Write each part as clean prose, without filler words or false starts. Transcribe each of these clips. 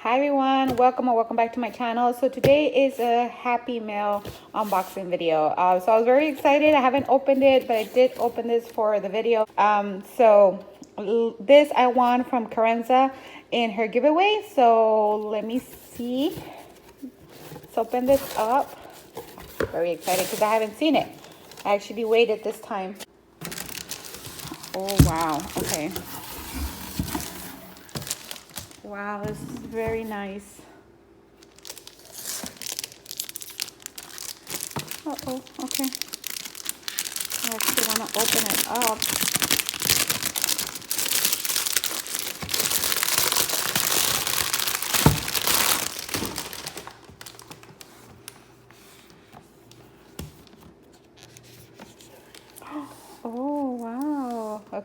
Hi everyone, welcome or welcome back to my channel. So today is a Happy Mail unboxing video. So I was very excited. I haven't opened it, but I did open this for the video. This I won from Carenza in her giveaway. So let me see. Let's open this up. Very excited because I haven't seen it. I actually waited this time. Oh wow, okay. Wow, this is very nice. Uh-oh, okay. I actually want to open it up. Oh, wow. A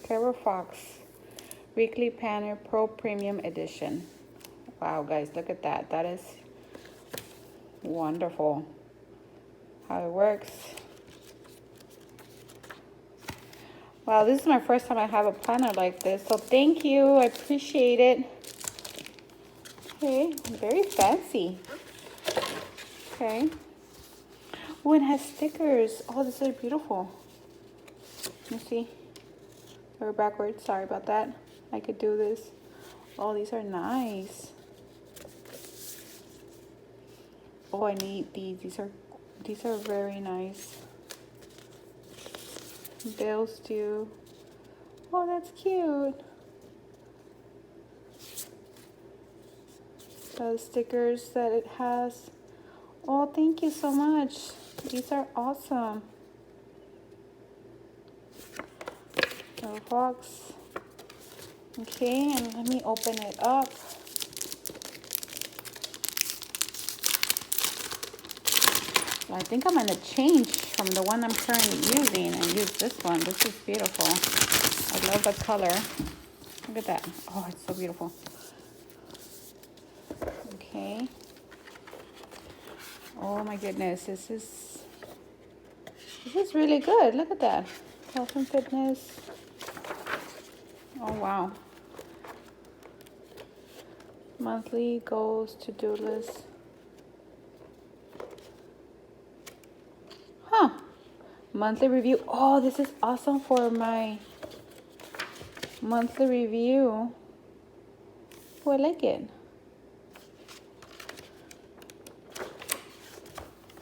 Clever Fox Weekly Planner Pro Premium Edition. Wow, guys, look at that. That is wonderful. How it works. Wow, this is my first time I have a planner like this. So thank you. I appreciate it. Okay, very fancy. Okay. Oh, it has stickers. Oh, this is beautiful. Let me see. Or backwards. Sorry about that. I could do this. Oh, these are nice. Oh, I need these. These are very nice. Bills too. Oh, that's cute. The stickers that it has. Oh, thank you so much. These are awesome. Little box. Okay, and let me open it up. I think I'm gonna change from the one I'm currently using and use this one. This is beautiful. I love the color. Look at that. Oh, it's so beautiful. Okay. Oh my goodness, this is really good. Look at that. Health and fitness. Oh wow. Monthly goals, to-do list. Huh. Monthly review. Oh, this is awesome for my monthly review. Oh, I like it.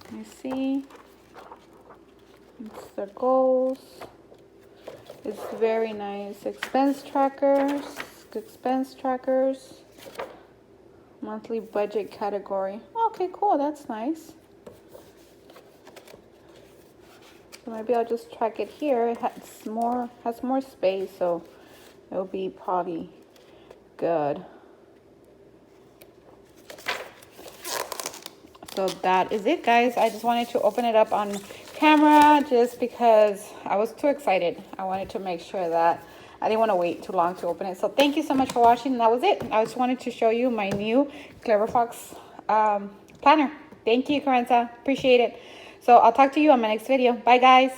Let me see. It's the goals. It's very nice. Expense trackers. Monthly budget category. Okay, cool. That's nice. So maybe I'll just track it here. It has more space, so it'll be probably good. So that is it, guys. I just wanted to open it up on camera just because I was too excited. I wanted to make sure that I didn't want to wait too long to open it. So thank you so much for watching. That was it. I just wanted to show you my new Clever Fox planner. Thank you, Carenza. Appreciate it. So I'll talk to you on my next video. Bye, guys.